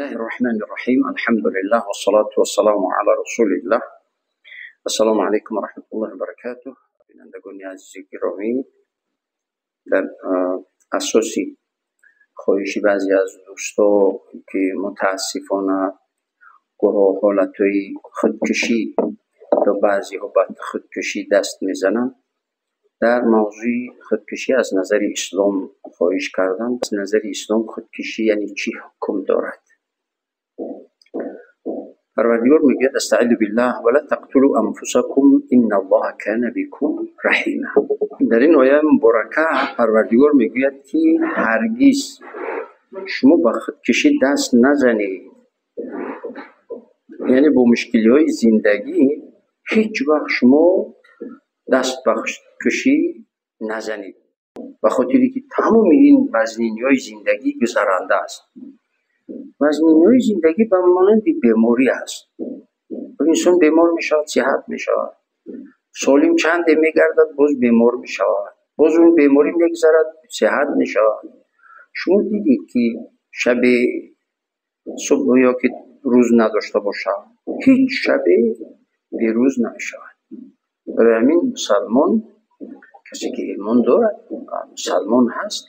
الله الرحمن الرحیم. الحمد لله والصلاة والسلام علی رسول الله. السلام علیکم و رحمت الله و برکاته. بینندگان عزیز گرامی، در اساسی خواهشی بعضی از دوستا که متاسفانه گروه حالتهای خودکشی یا بعضی ها به خودکشی دست میزنن، در موضوع خودکشی از نظر اسلام خواهش کردن. از نظر اسلام خودکشی یعنی چی حکم دارد؟ پروردگار میگه استعیذ بالله ولا تقتلوا انفسکم ان الله کان بكم رحیما. در این آیه مبارکه پروردگار میگوید که هرگز شما به خودکشی دست نزنید، یعنی با مشکلی های زندگی هیچ وقت شما دست به خودکشی نزنید، به خاطری که تمام این وزنینی های زندگی گذرانده است. وزنینی های زندگی به مانند بیماری است. انسان بیمار می شود، صحت می شود، سالم چند میگردد، باز بیمار می شود، باز اون بیماری میگذرد، صحت می شود. شما دیدید که شب صبح یا که روز نداشته باشد، هیچ شب بی روز نمی شود. برای همین مسلمان، کسی که ایمان دارد مسلمان هست،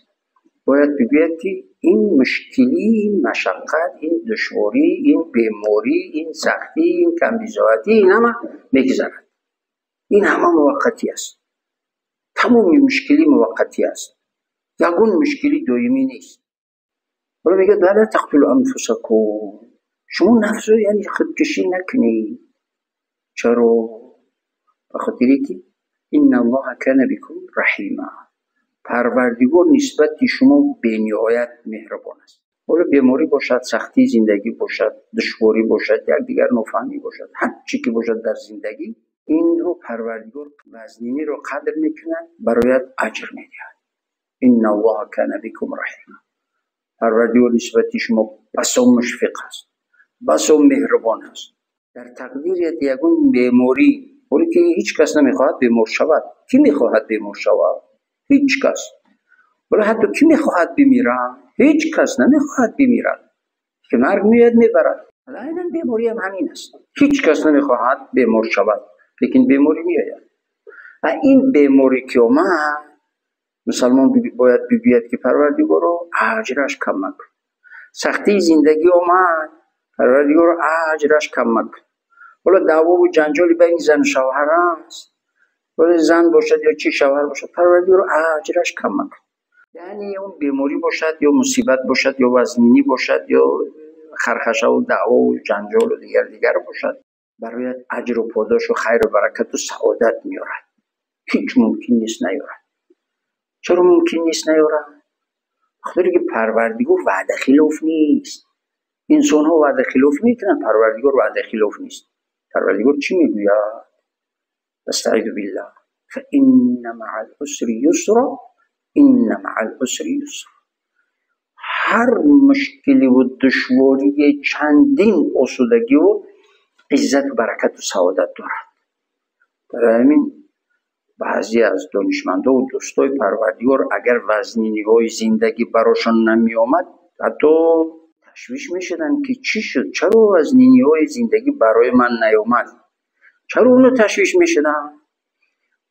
باید بگوید که این مشکلی، این مشقت، این دشواری، این بیماری، این سختی، این کمبیزاتی، این همه میگذرد. این همه موقتی است. تمام مشکلی موقتی است. یگون مشکلی دائمی نیست. ولی میگه ولا تقتلوا انفسکم، شما نفس رو یعنی خودکشی نکنید. چرا؟ بخاطری که ان الله کان بكم رحیما، پروردگار نسبت شما بی‌نهایت مهربان است. ولی بیماری باشد، سختی زندگی باشد، دشواری باشد، یک دیگر نفهمی باشد، هر چی که باشد در زندگی، این رو پروردگار وزنینی رو قدر میکند، برایت اجر میدهد. ان الله کان بكم رحیما، پروردگار نسبت شما بسا مشفق است، بسا مهربان است. در تقدیر یگون بیماری، ولی که هیچ کس نمیخواهد بیمار شود. کی میخواهد بیمار شود؟ هیچ کس. ولی حتی کی میخواهد بمیرد؟ هیچ کس نمیخواهد بمیرد. که مرگ میاد میبرد. الان بیماری هم همین است. هیچ کس نمیخواهد بیمار شود، لیکن بیماری میآید. و این بیماری که اومد، مسلمان باید بگوید که پروردگار رو اجرش کم نکن. سختی زندگی اومد، پروردگار رو اجرش کم نکن. ولی دعوا و جنجالی بین زن و شوهر است، ولی زن باشد یا چی شوهر باشد، پروردگار رو اجرش کم نکن. یعنی اون بیماری باشد یا مصیبت باشد یا وزنینی باشد یا خرخشه و دعوا و جنجال و دیگر باشد، برایت اجر و پاداش و خیر و برکت و سعادت میارد. هیچ ممکن نیست نیارد. چرا ممکن نیست نیارد؟ خاطر که پروردگار وعده خلاف نیست. انسان ها وعده خلاف میکنن، پروردگار وعده خلاف نیست. پروردگار چی میگوید؟ استعیذ بالله فإن مع العسر یسرا ان مع العسر یسرا. هر مشکلی و دشواری چندین آسودگی و عزت و برکت و سعادت دارد. برای همین بعضی از دانشمندا و دوستای پروردگار اگر وزنینی های زندگی براشون نمی آمد، حتی تشویش میشدن که چی شد؟ چرا وزنینی های زندگی برای من نیامد؟ چرا اونو تشویش میشدن؟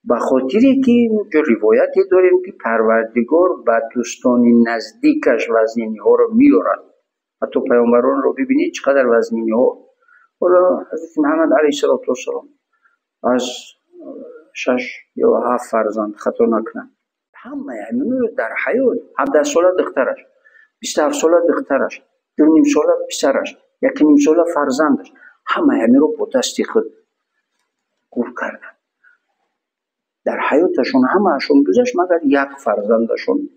به خاطری که اینجا روایتی داریم که پروردگار به دوستان نزدیکش وزنینی ها رو میارد. حتی پیامبران رو ببینید چقدر وزنینی ها. حالا حضرت محمد علیه السلام از 6 یا 7 فرزند خطا نکنم، همه همین رو در حیات 17 ساله دخترش، 27 ساله دخترش، 2.5 ساله پسرش، 1.5 ساله فرزندش، همه همین رو با دست خود گور کردن. در حیاتشون همه اشون گذشت مگر یک فرزندشون،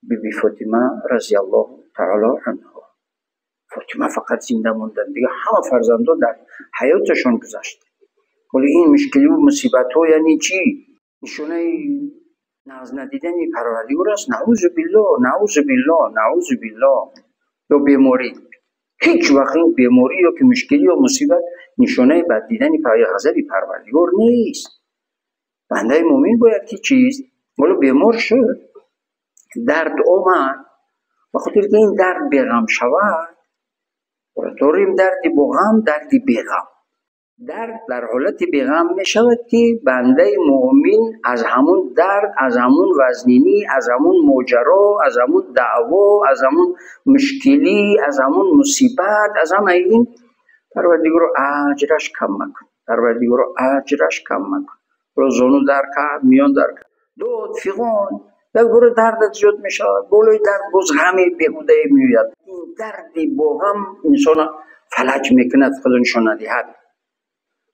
بیبی فاطمه رضی الله تعالی عنها. فاطمه فقط زنده موندن، دیگه همه فرزندا در حیاتشون گذشت. ولی این مشکلی و مصیبت ها یعنی چی؟ نشونه ناز ندیدن پروردگار است. نعوذ بالله، نعوذ بالله، نعوذ بالله. یا بیماری، هیچ وقت این بیماری یا که مشکلی یا مصیبت نشونه بد دیدن غضب پروردگار نیست. بنده مومن باید که چیز ولی بیمار شد، درد آمد، و خاطر که این درد بیغم شود، داریم دردی با غم، دردی بی غم. درد در حالت بیغم می شود که بنده مؤمن از همون درد، از همون وزنینی، از همون ماجرا، از همون دعوا، از همون مشکلی، از همون مصیبت، از همه این پروردگار اجرش کم مکن، پروردگار اجرش کم مکن. روزانو در کرد، میان در کرد، داد فیغان در گروه دردت زیاد می شود، بالای درد باز غمی بیهوده میوید. این دردی با غم انسان فلج میکند، خدا نشان ندهد.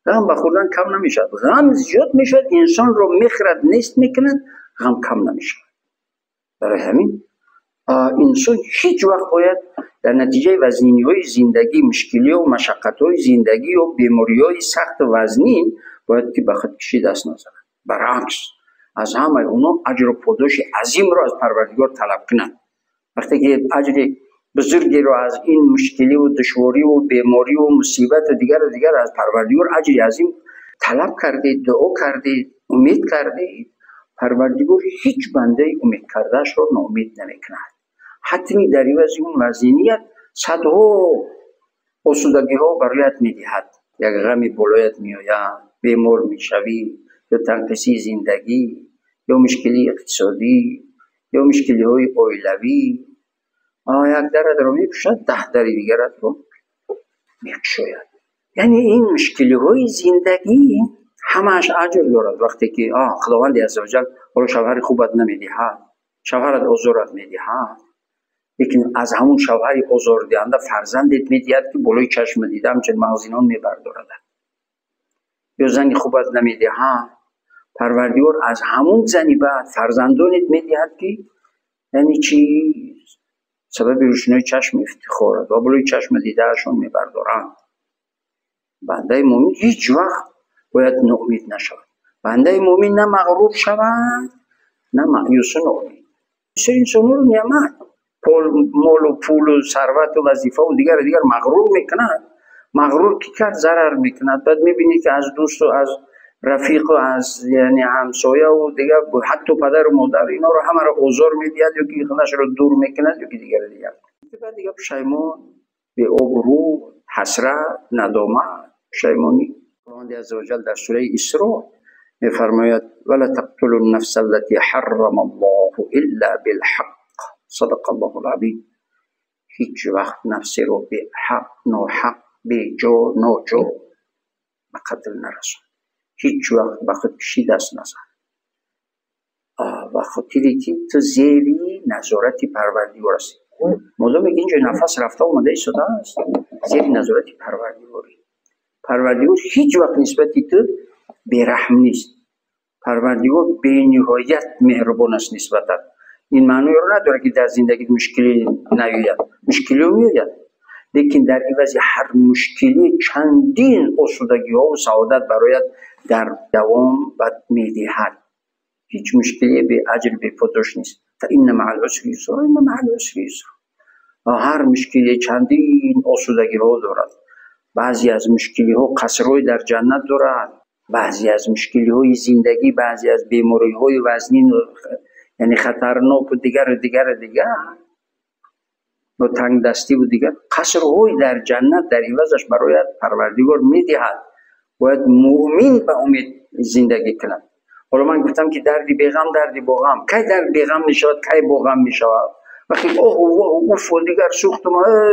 غم بخوردن کم نمیشد، غم زیاد میشد انسان رو میخرد نیست میکند، غم کم نمیشد. برای همین انسان هیچ وقت باید در نتیجه وزنینی های زندگی، مشکلی و مشقت های زندگی و بیماری های سخت وزنین باید که به خود کشی دست نزند. برعکس از همه اونا اجر و پاداش عظیم را از پروردگار طلب کنند. وقتی که اجر بزرگی رو از این مشکلی و دشواری و بیماری و مصیبت و دیگر از پروردگار اجری عظیم طلب کردید، دعا کردید، امید کردید، پروردگار هیچ بنده امید کردهش رو ناامید نمیکند. حتی در عوض اون وزنیت صدها آسودگی ها برایت میدهد. یک غمی بالایت میآید، بیمار میشوی، یا تنگسی زندگی، یا مشکلی اقتصادی، یا مشکلی های عائلوی، یک درد رو میکشد، 10 در دیگرت رو میکشاید. یعنی این مشکلی های زندگی همش اجر دارد. وقتی که خداوند عزوجل حالا شوهر خوبت نمیدهد، شوهرت آزارت میدهد، لیکن از همون شوهر آزار دهنده فرزندت میدهد که بالای چشم دیده همچنین مغزینان میبردارد. یا زنی خوبت نمیدهد، پروردگار از همون زنی بعد فرزندانت میدهد که یعنی چی؟ سبب روشنای چشم افتخارد و بالای چشم دیده هاشون میبردارند. بنده مومن هیچ وقت باید ناامید نشود. بنده مومن نه مغرور شود نه مایوس و ناامید. بسیار انسان رو نعمت مال و پول و ثروت و وظیفه و دیگر مغرور میکند. مغرور کی کرد ضرر میکند. بعد میبینی که از دوست و از رفیق و از یعنی همسایه و دیگر حتی پدر و مادر اینا رو همه رو آزار میدهد، یا که خودش رو دور میکند، یا که دیگر بعد دیگه پشیمان، به آبرو، حسرت، ندامت، پشیمانی. خداوند عزوجل در سوره اسراء میفرماید ولا تقتلوا النفس التي حرم الله الا بالحق صدق الله العظیم. هیچ وقت نفسی رو به حق، ناحق، به جا، ناجا به قتل نرسون. هیچ وقت به خود کشی دست نزن. و خاطری که تو زیری نظارت پروردگار هستی. مادام اینجا نفس رفته اومده ایستاده است، زیر نظارت پروردگاری. پروردگار هیچ وقت نسبتی تو بیرحم نیست. پروردگار به نهایت مهربان است نسبتت. این معنی رو نداره که در زندگی مشکلی نیاید، مشکلی میاید، لیکن در عوض هر مشکلی چندین آسودگی ها و سعادت برایت در دوام بد میدهد. هیچ مشکلی به اجر به پاداش نیست. فإن مع العسر یسرا، إن مع العسر یسرا. هر مشکلی چندین آسودگی ها دارد. بعضی از مشکلی ها قصرهای در جنت دارد، بعضی از مشکلی های زندگی، بعضی از بیماری های وزنین یعنی خطرناک و دیگر و تنگ دستی و دیگر قصرهای در جنت در عوضش برایت پروردگار میدهد. باید مؤمن به امید زندگی کند. حالا من گفتم که دردی بیغم، دردی با غم. کی درد بیغم میشود، کی با غم میشود؟ وقتی اوف و دیگر سوختم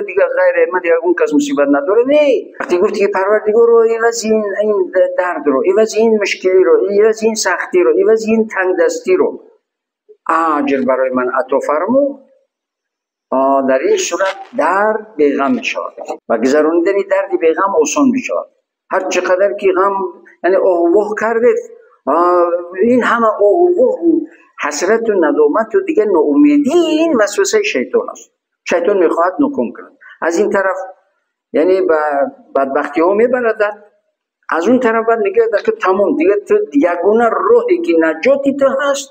دیگر غیر من دیگر اون کس مصیبت نداره. نه، وقتی گفتی که پروردگار رو عوض این درد رو، عوض این مشکلی رو، عوض این سختی رو، عوض این تنگ دستی رو اجر برای من عطا فرمود، در این صورت درد بیغم میشود و گذراندن دردی بیغم آسان میشود. هر چقدر که غم یعنی آه کردید، این همه آه حسرت و ندامت و دیگه ناامیدی، این وسوسه شیطان است. شیطان میخواهد نکن کند. از این طرف یعنی به بدبختی ها میبردد، از اون طرف بعد میگه که تمام دیگه تو یگونه راهی که نجاتی تو هست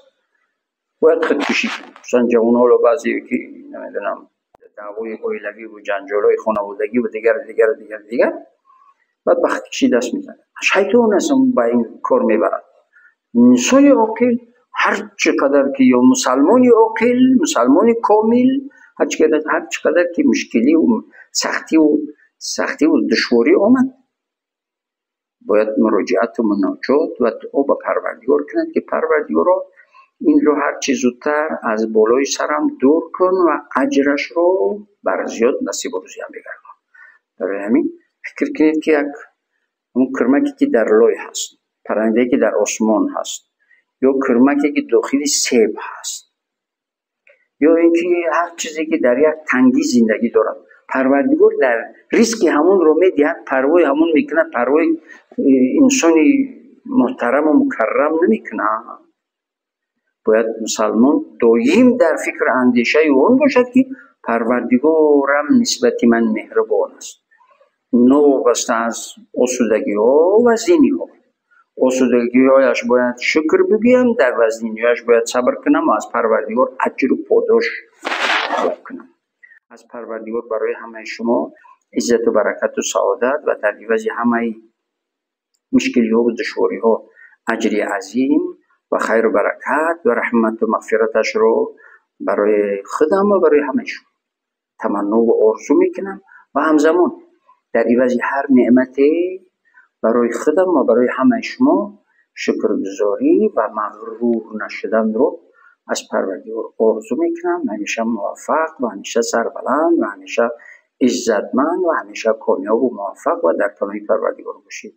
باید خودکشی کنی. مثلا جوان ها رو بعضی که نمیدونم دعوای عائلوی و جنجالای خانوادگی و دیگر بعد به خودکشی دست میزنه. شیطان است با این کار میبرد. انسان عاقل هر چقدر که یا مسلمانی عاقل، مسلمانی کامل، هر چقدر که مشکلی و سختی و سختی و دشواری آمد، باید مراجعت و مناجات و دعا به پروردگار کنند که پروردگارا این رو هر چه زودتر از بالای سرم دور کن و اجرش رو بر زیاد نصیب و روزیم بگردان. برای همین فکر کنید که یک اون کرمکی که در لای هست، پرنده که در آسمان هست، یا کرمکی که داخل سیب هست، یا اینکه هر چیزی که در یک تنگی زندگی دارد، پروردگار در ریسک همون رو میدهد، پروای همون میکنه، پروای انسانی محترم و مکرم نمیکنه. باید مسلمان دایم در فکر اندیشه اون باشد که پروردگارم نسبت من مهربان است، نوابسته از آسودگی ها و زینی ها. آسودگی هایش باید شکر بگویم، در وزنینی هایش باید صبر کنم و از پروردگار اجر و پاداش طلب کنم. از پروردگار برای همه شما عزت و برکت و سعادت و در عوض همه مشکلی ها و دشواری ها اجری عظیم و خیر و برکت و رحمت و مغفرتش رو برای خودم و برای همه شما تمنا و آرزو میکنم و همزمان در عوض هر نعمتی برای خودم و برای همه شما شکرگزاری و مغرور نشدن رو از پروردگار آرزو میکنم. همیشه موفق و همیشه سربلند و همیشه عزتمند و همیشه کامیاب و موفق و در پناه پروردگار باشید.